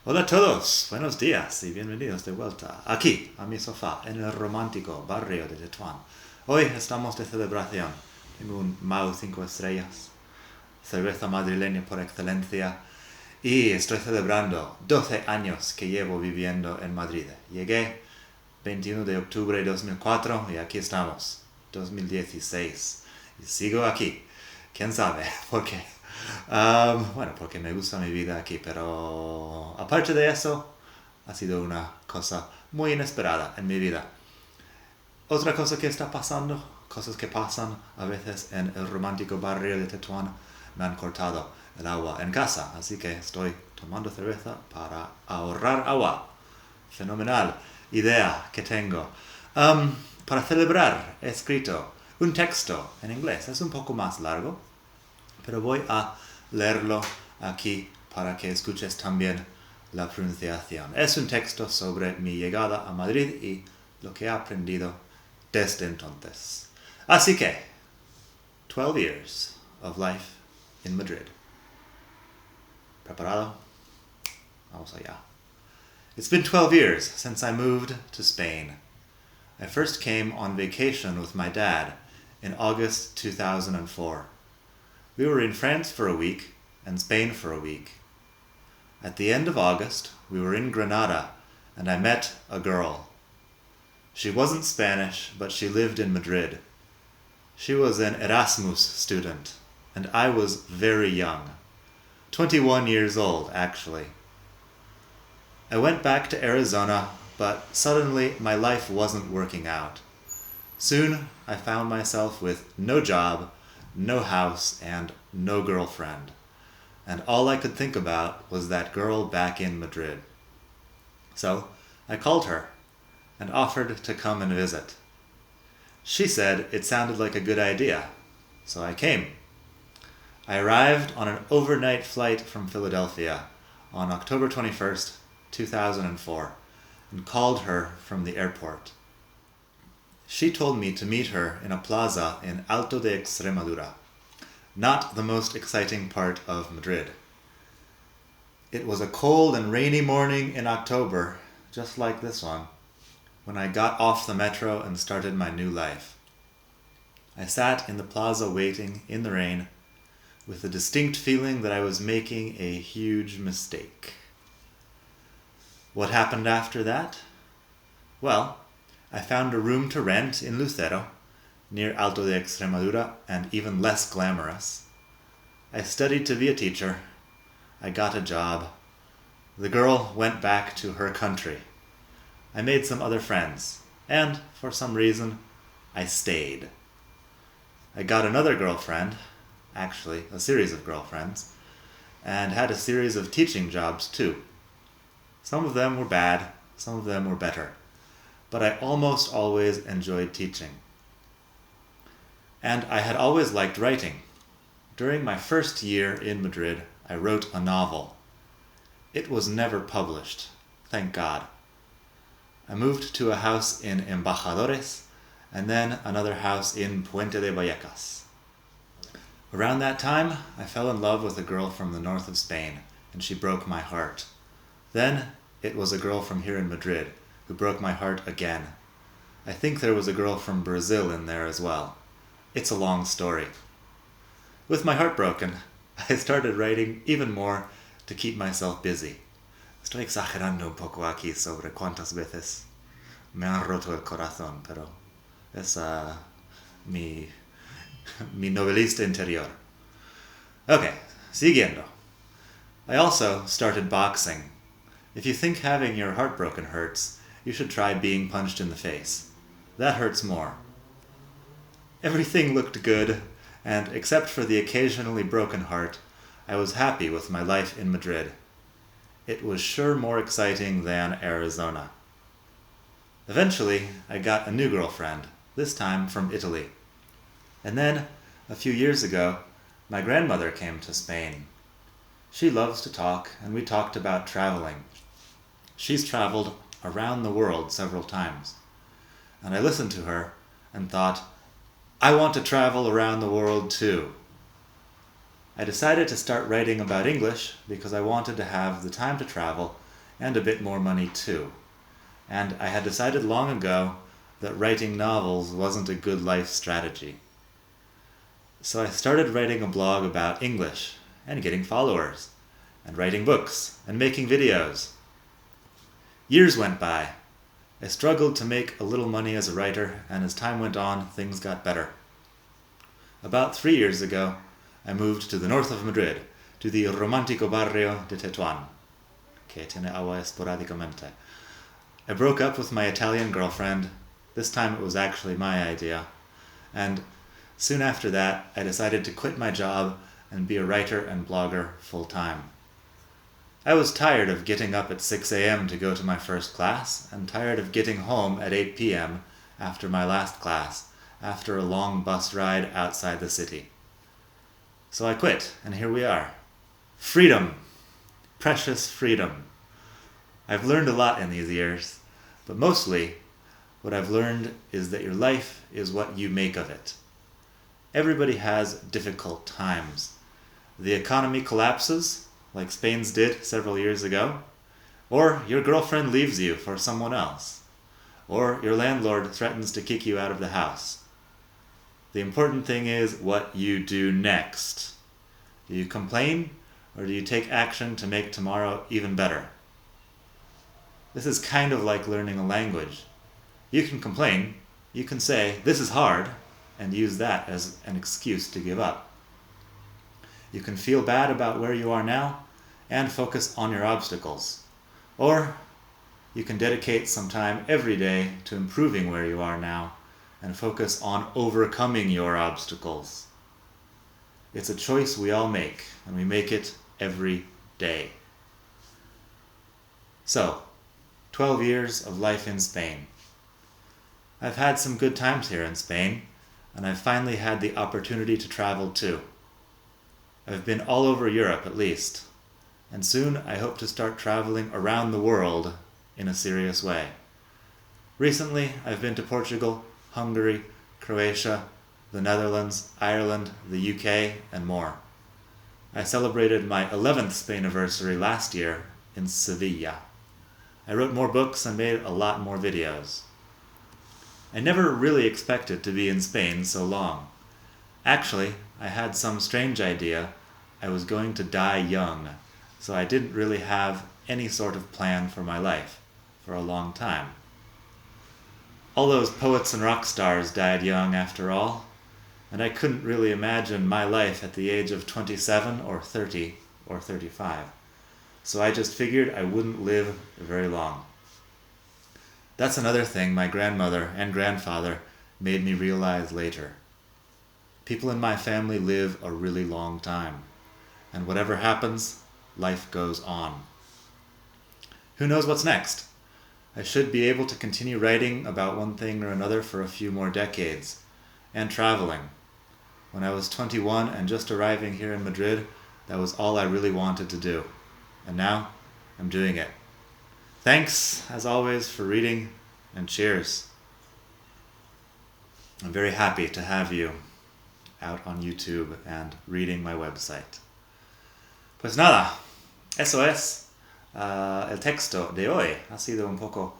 Hola a todos, buenos días y bienvenidos de vuelta aquí a mi sofá en el romántico barrio de Tetuán. Hoy estamos de celebración. Tengo un Mau 5 estrellas, cerveza madrileña por excelencia, y estoy celebrando 12 años que llevo viviendo en Madrid. Llegué 21 de octubre de 2004 y aquí estamos, 2016. Y sigo aquí. ¿Quién sabe por qué? Bueno, porque me gusta mi vida aquí, pero aparte de eso, ha sido una cosa muy inesperada en mi vida. Otra cosa que está pasando, cosas que pasan a veces en el romántico barrio de Tetuán, me han cortado el agua en casa, así que estoy tomando cerveza para ahorrar agua. Fenomenal idea que tengo. Para celebrar he escrito un texto en inglés, es un poco más largo, pero voy a leerlo aquí para que escuches también la pronunciación. Es un texto sobre mi llegada a Madrid y lo que he aprendido desde entonces. Así que, 12 years of life in Madrid. ¿Preparado? Vamos allá. It's been 12 years since I moved to Spain. I first came on vacation with my dad in August 2004. We were in France for a week and Spain for a week. At the end of August, we were in Granada and I met a girl. She wasn't Spanish, but she lived in Madrid. She was an Erasmus student, and I was very young. 21 years old, actually. I went back to Arizona, but suddenly my life wasn't working out. Soon I found myself with no job, no house, and no girlfriend. And all I could think about was that girl back in Madrid. So I called her and offered to come and visit. She said it sounded like a good idea, so I came. I arrived on an overnight flight from Philadelphia on October 21st, 2004, and called her from the airport. She told me to meet her in a plaza in Alto de Extremadura, not the most exciting part of Madrid. It was a cold and rainy morning in October, just like this one, when I got off the metro and started my new life. I sat in the plaza waiting in the rain with the distinct feeling that I was making a huge mistake. What happened after that? Well, I found a room to rent in Lucero, near Alto de Extremadura, and even less glamorous. I studied to be a teacher. I got a job. The girl went back to her country. I made some other friends, and for some reason, I stayed. I got another girlfriend, actually a series of girlfriends, and had a series of teaching jobs too. Some of them were bad, some of them were better, but I almost always enjoyed teaching. And I had always liked writing. During my first year in Madrid, I wrote a novel. It was never published, thank God. I moved to a house in Embajadores, and then another house in Puente de Vallecas. Around that time, I fell in love with a girl from the north of Spain, and she broke my heart. Then it was a girl from here in Madrid who broke my heart again. I think there was a girl from Brazil in there as well. It's a long story. With my heart broken, I started writing even more to keep myself busy. Estoy exagerando un poco aquí sobre cuántas veces me han roto el corazón, pero es mi novelista interior. Okay, siguiendo. I also started boxing. If you think having your heart broken hurts, you should try being punched in the face. That hurts more. Everything looked good, and except for the occasionally broken heart, I was happy with my life in Madrid. It was sure more exciting than Arizona. Eventually, I got a new girlfriend, this time from Italy. And then, a few years ago, my grandmother came to Spain. She loves to talk, and we talked about traveling. She's traveled around the world several times. And I listened to her and thought, I want to travel around the world too. I decided to start writing about English because I wanted to have the time to travel and a bit more money too. And I had decided long ago that writing novels wasn't a good life strategy. So I started writing a blog about English and getting followers, and writing books and making videos. Years went by. I struggled to make a little money as a writer, and as time went on, things got better. About 3 years ago, I moved to the north of Madrid, to the romántico barrio de Tetuán, que tiene agua esporádicamente. I broke up with my Italian girlfriend. This time it was actually my idea. And soon after that, I decided to quit my job and be a writer and blogger full-time. I was tired of getting up at 6 a.m. to go to my first class, and tired of getting home at 8 p.m. after my last class, after a long bus ride outside the city. So I quit, and here we are. Freedom! Precious freedom. I've learned a lot in these years, but mostly what I've learned is that your life is what you make of it. Everybody has difficult times. The economy collapses, like Spain's did several years ago, or your girlfriend leaves you for someone else, or your landlord threatens to kick you out of the house. The important thing is what you do next. Do you complain, or do you take action to make tomorrow even better? This is kind of like learning a language. You can complain, you can say, "This is hard," and use that as an excuse to give up. You can feel bad about where you are now and focus on your obstacles. Or you can dedicate some time every day to improving where you are now and focus on overcoming your obstacles. It's a choice we all make, and we make it every day. So, 12 years of life in Spain. I've had some good times here in Spain, and I've finally had the opportunity to travel too. I've been all over Europe at least, and soon I hope to start traveling around the world in a serious way. Recently, I've been to Portugal, Hungary, Croatia, the Netherlands, Ireland, the UK, and more. I celebrated my 11th Spainiversary last year in Sevilla. I wrote more books and made a lot more videos. I never really expected to be in Spain so long. Actually, I had some strange idea I was going to die young, so I didn't really have any sort of plan for my life for a long time. All those poets and rock stars died young after all, and I couldn't really imagine my life at the age of 27 or 30 or 35. So I just figured I wouldn't live very long. That's another thing my grandmother and grandfather made me realize later. People in my family live a really long time, and whatever happens, life goes on. Who knows what's next? I should be able to continue writing about one thing or another for a few more decades, and traveling. When I was 21 and just arriving here in Madrid, that was all I really wanted to do. And now, I'm doing it. Thanks, as always, for reading, and cheers. I'm very happy to have you out on YouTube and reading my website. Pues nada, eso es el texto de hoy. Ha sido un poco,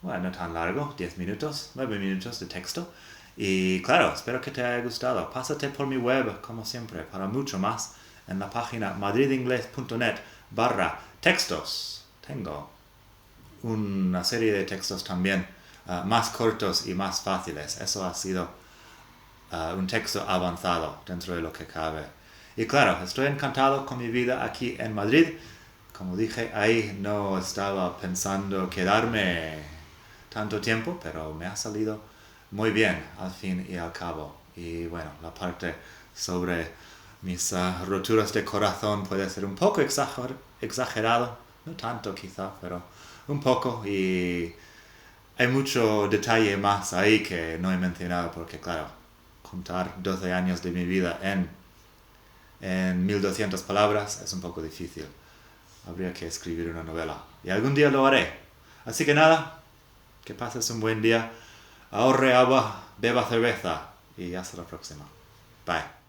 bueno, no tan largo, 10 minutos, 9 minutos de texto. Y claro, espero que te haya gustado. Pásate por mi web, como siempre, para mucho más en la página madridingles.net/textos. Tengo una serie de textos también más cortos y más fáciles. Eso ha sido un texto avanzado dentro de lo que cabe. Y claro, estoy encantado con mi vida aquí en Madrid. Como dije, ahí no estaba pensando quedarme tanto tiempo, pero me ha salido muy bien al fin y al cabo. Y bueno, la parte sobre mis roturas de corazón puede ser un poco exagerado, no tanto quizá, pero un poco, y hay mucho detalle más ahí que no he mencionado porque claro, contar 12 años de mi vida en 1200 palabras es un poco difícil. Habría que escribir una novela y algún día lo haré. Así que nada, que pases un buen día, ahorre agua, beba cerveza y hasta la próxima. Bye.